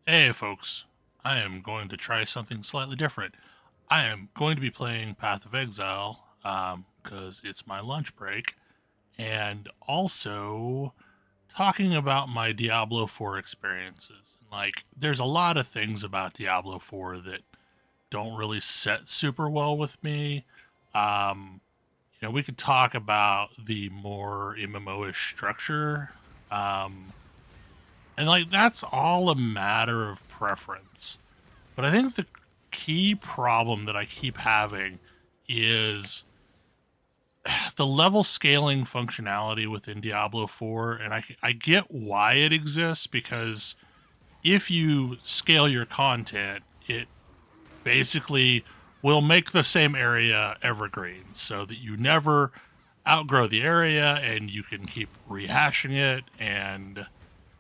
Hey folks, I am going to try something slightly different. I am going to be playing Path of Exile because it's my lunch break, and also talking about my Diablo 4 experiences. Like, there's a lot of things about Diablo 4 that don't really set super well with me. Um, we could talk about the more MMO-ish structure. Um, and like that's all a matter of preference. But I think the key problem that I keep having is the level scaling functionality within Diablo 4. And I get why it exists because if you scale your content, it basically will make the same area evergreen so that you never outgrow the area and you can keep rehashing it. And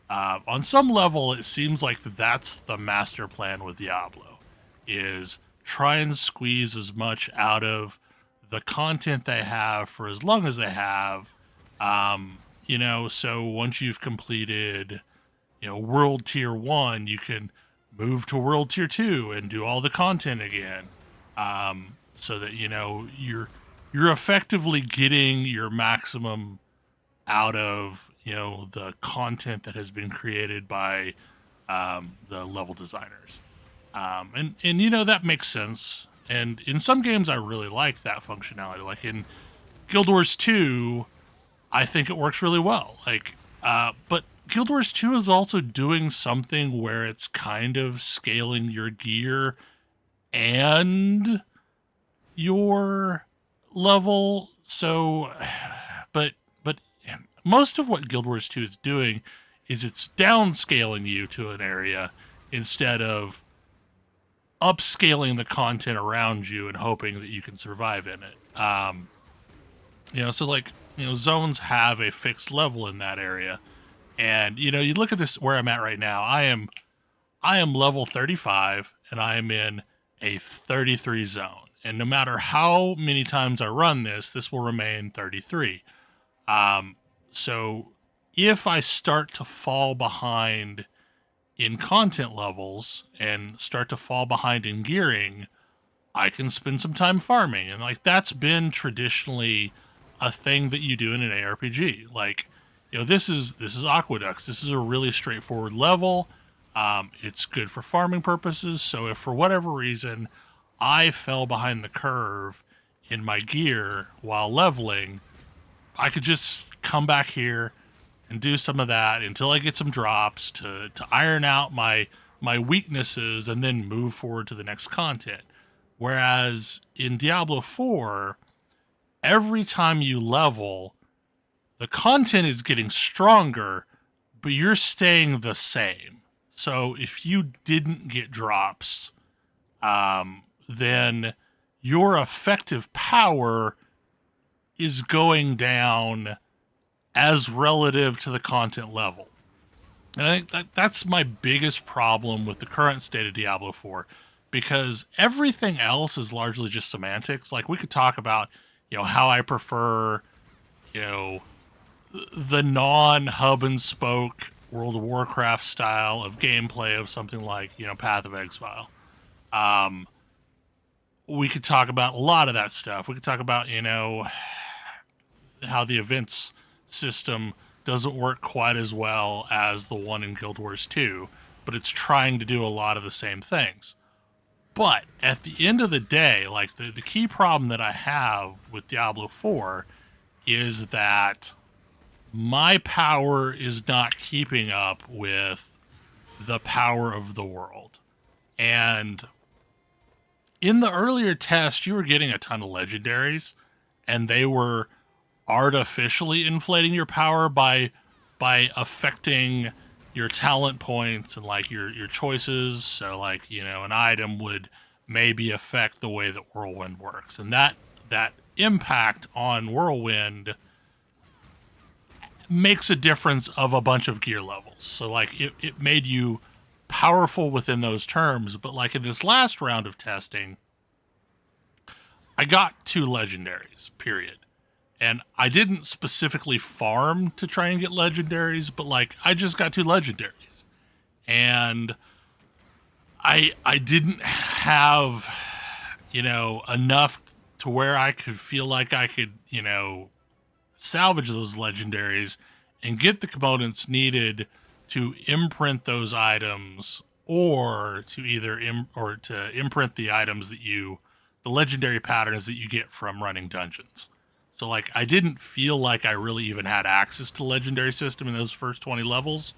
on some level, it seems like that's the master plan with Diablo, is try and squeeze as much out of the content they have for as long as they have. So once you've completed, world tier 1, you can move to world tier 2 and do all the content again. So that you're effectively getting your maximum out of the content that has been created by the level designers, and that makes sense. And in some games, I really like that functionality. Like in Guild Wars 2, I think it works really well. But Guild Wars 2 is also doing something where it's kind of scaling your gear and your level. So, but but most of what Guild Wars 2 is doing is it's downscaling you to an area instead of upscaling the content around you and hoping that you can survive in it. So like, zones have a fixed level in that area. And you look at this where I'm at right now. I am level 35 and I am in a 33 zone. And no matter how many times I run this will remain 33. So if I start to fall behind in content levels and start to fall behind in gearing, I can spend some time farming. And like that's been traditionally a thing that you do in an ARPG. Like, this is Aqueducts. This is a really straightforward level. It's good for farming purposes. So if for whatever reason I fell behind the curve in my gear while leveling, I could just come back here and do some of that until I get some drops to iron out my weaknesses and then move forward to the next content. Whereas in Diablo 4, every time you level, the content is getting stronger, but you're staying the same. So if you didn't get drops, then your effective power is going down as relative to the content level. And I think that's my biggest problem with the current state of Diablo 4, because everything else is largely just semantics. Like we could talk about, how I prefer, you know, the non-hub and spoke World of Warcraft style of gameplay of something like, Path of Exile. Um, we could talk about a lot of that stuff. We could talk about, how the events system doesn't work quite as well as the one in Guild Wars 2, but it's trying to do a lot of the same things. But at the end of the day, like the key problem that I have with Diablo 4 is that my power is not keeping up with the power of the world. And in the earlier test, you were getting a ton of legendaries, and they were artificially inflating your power by affecting your talent points and like your choices. So like, an item would maybe affect the way that Whirlwind works. And that impact on Whirlwind makes a difference of a bunch of gear levels. So like it made you powerful within those terms, but like in this last round of testing, I got 2 legendaries, period. And I didn't specifically farm to try and get legendaries, but like I just got 2 legendaries. And I didn't have, enough to where I could feel like I could, salvage those legendaries and get the components needed to imprint those items, or to either or to imprint the items that the legendary patterns that you get from running dungeons. So like I didn't feel like I really even had access to the legendary system in those first 20 levels.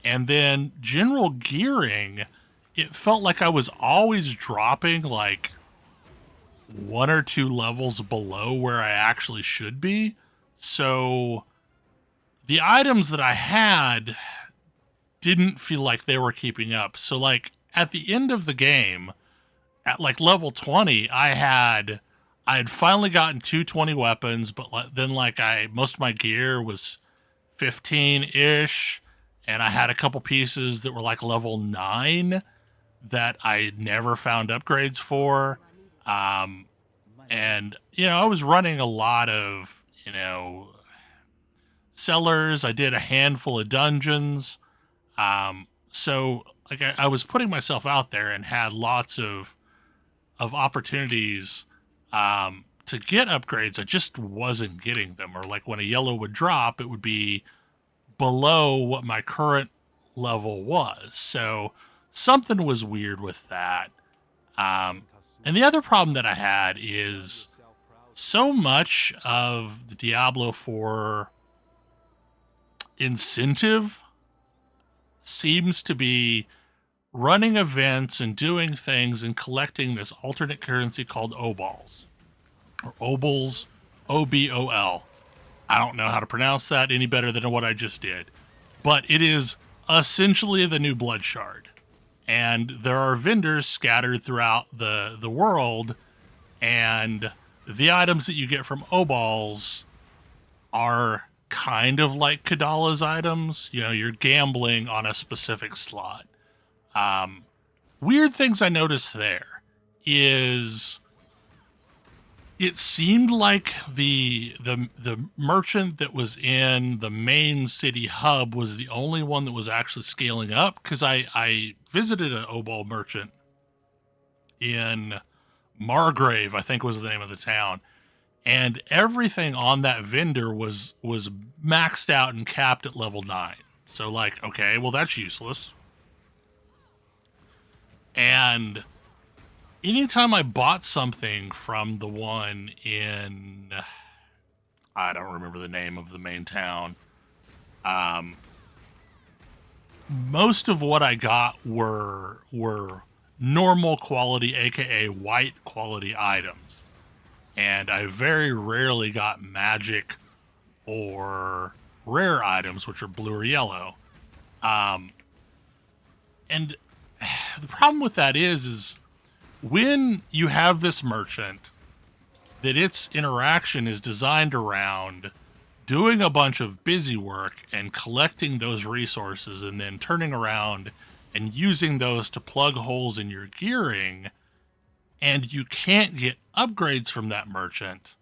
And then general gearing, it felt like I was always dropping like one or two levels below where I actually should be. So the items that I had didn't feel like they were keeping up. So like at the end of the game, at like level 20, I had finally gotten 220 weapons, but then like most of my gear was 15-ish, and I had a couple pieces that were like level 9 that I never found upgrades for. And I was running a lot of, cellars. I did a handful of dungeons. So like I was putting myself out there and had lots of opportunities to get upgrades. I just wasn't getting them. Or like when a yellow would drop, it would be below what my current level was. So something was weird with that. And the other problem that I had is so much of the Diablo 4 incentive seems to be running events and doing things and collecting this alternate currency called obols, or obols, OBOL. I don't know how to pronounce that any better than what I just did, but it is essentially the new blood shard. And there are vendors scattered throughout the world, and the items that you get from obols are kind of like Kadala's items. You're gambling on a specific slot. Weird things I noticed there is it seemed like the merchant that was in the main city hub was the only one that was actually scaling up, because I visited an obol merchant in Margrave, I think was the name of the town, and everything on that vendor was maxed out and capped at level 9. So like, okay, well that's useless. And anytime I bought something from the one in, I don't remember the name of the main town, most of what I got were normal quality, aka white quality items. And I very rarely got magic or rare items, which are blue or yellow. And the problem with that is when you have this merchant that its interaction is designed around doing a bunch of busy work and collecting those resources and then turning around and using those to plug holes in your gearing, and you can't get upgrades from that merchant,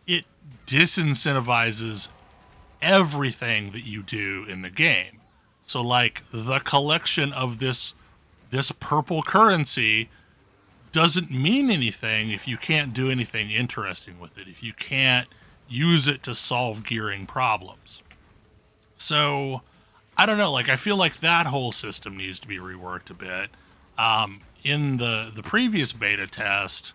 it disincentivizes everything that you do in the game. So like the collection of this purple currency doesn't mean anything if you can't do anything interesting with it, if you can't use it to solve gearing problems. So I don't know, like I feel like that whole system needs to be reworked a bit. In the previous beta test,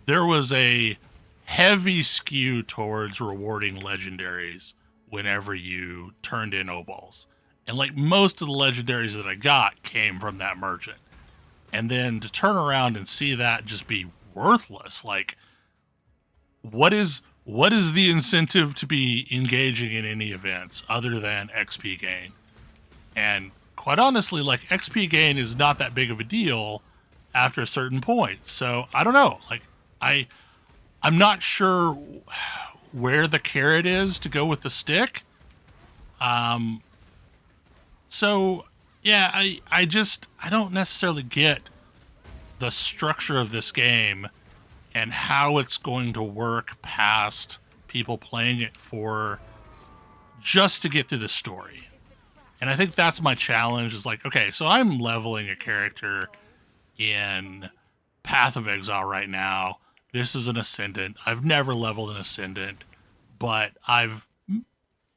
there was a heavy skew towards rewarding legendaries whenever you turned in obols. And like most of the legendaries that I got came from that merchant. And then to turn around and see that just be worthless, like what is the incentive to be engaging in any events other than XP gain? And quite honestly, like XP gain is not that big of a deal after a certain point. So I don't know. Like I'm not sure where the carrot is to go with the stick. So yeah, I don't necessarily get the structure of this game and how it's going to work past people playing it for just to get through the story. And I think that's my challenge is like, okay, so I'm leveling a character in Path of Exile right now. This is an Ascendant. I've never leveled an Ascendant, but I've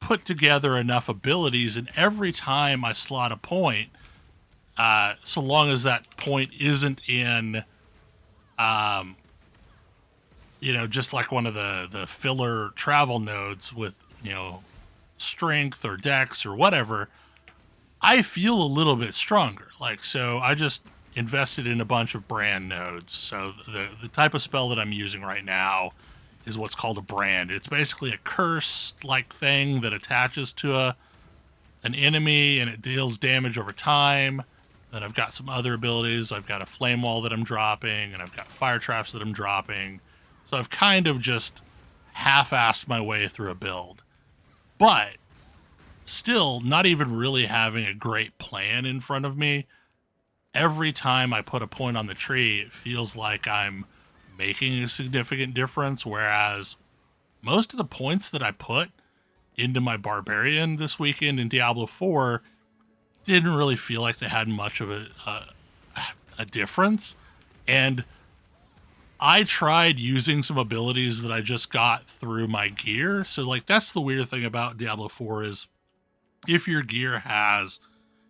put together enough abilities, and every time I slot a point, so long as that point isn't in, um, just like one of the filler travel nodes with, strength or dex or whatever, I feel a little bit stronger. Like, so I just invested in a bunch of brand nodes. So the type of spell that I'm using right now is what's called a brand. It's basically a curse like thing that attaches to an enemy and it deals damage over time. Then I've got some other abilities. I've got a flame wall that I'm dropping, and I've got fire traps that I'm dropping. So I've kind of just half-assed my way through a build. But still, not even really having a great plan in front of me, every time I put a point on the tree, it feels like I'm making a significant difference, whereas most of the points that I put into my barbarian this weekend in Diablo 4 didn't really feel like they had much of a difference. And I tried using some abilities that I just got through my gear. So like that's the weird thing about Diablo 4 is if your gear has,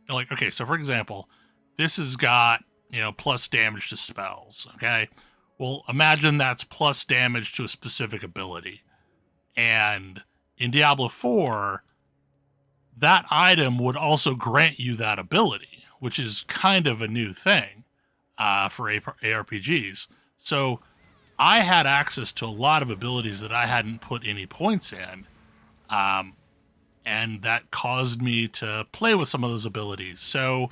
like, okay, so for example, this has got, plus damage to spells, okay? Well, imagine that's plus damage to a specific ability. And in Diablo 4, that item would also grant you that ability, which is kind of a new thing for ARPGs. So I had access to a lot of abilities that I hadn't put any points in. And that caused me to play with some of those abilities. So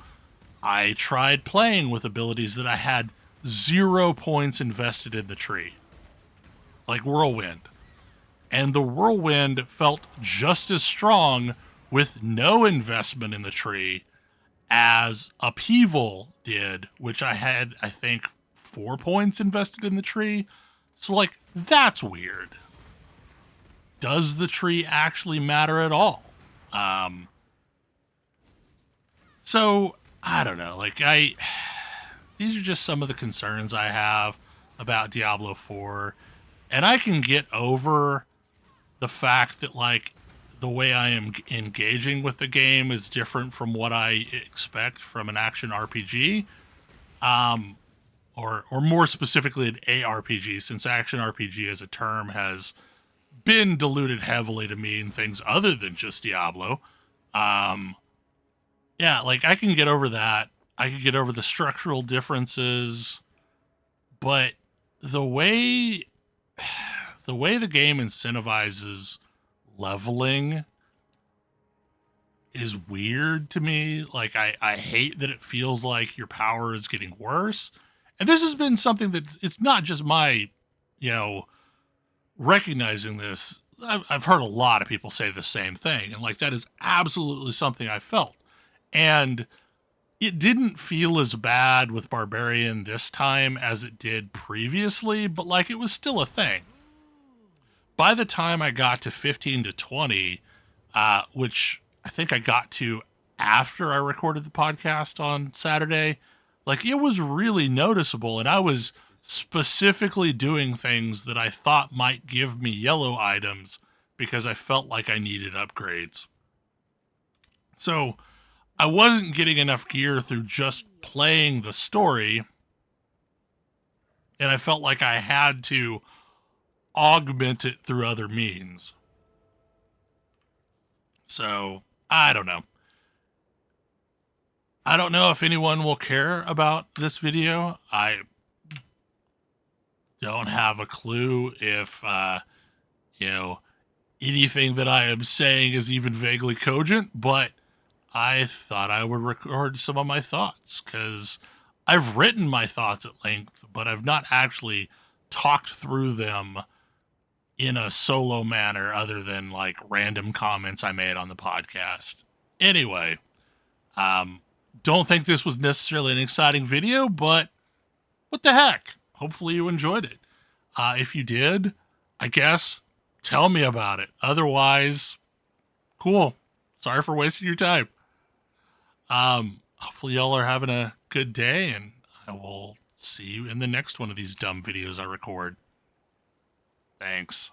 I tried playing with abilities that I had 0 points invested in the tree, like Whirlwind. And the Whirlwind felt just as strong with no investment in the tree as Upheaval did, which I had, I think, 4 points invested in the tree. So, like, that's weird. Does the tree actually matter at all? So I don't know. Like these are just some of the concerns I have about Diablo 4, and I can get over the fact that like the way I am engaging with the game is different from what I expect from an action RPG, or more specifically an ARPG, since action RPG as a term has been diluted heavily to mean things other than just Diablo. Yeah, like I can get over that. I can get over the structural differences, but the way the game incentivizes leveling is weird to me. Like I hate that it feels like your power is getting worse. And this has been something that it's not just my, recognizing this. I've heard a lot of people say the same thing. And like that is absolutely something I felt. And it didn't feel as bad with Barbarian this time as it did previously, but like it was still a thing. By the time I got to 15 to 20, which I think I got to after I recorded the podcast on Saturday, like it was really noticeable. And I was specifically doing things that I thought might give me yellow items because I felt like I needed upgrades. So I wasn't getting enough gear through just playing the story, and I felt like I had to augment it through other means. So, I don't know. I don't know if anyone will care about this video. I don't have a clue if, anything that I am saying is even vaguely cogent, but I thought I would record some of my thoughts because I've written my thoughts at length, but I've not actually talked through them in a solo manner other than like random comments I made on the podcast. Anyway, don't think this was necessarily an exciting video, but what the heck? Hopefully you enjoyed it. If you did, I guess, tell me about it. Otherwise, cool. Sorry for wasting your time. Hopefully y'all are having a good day, and I will see you in the next one of these dumb videos I record. Thanks.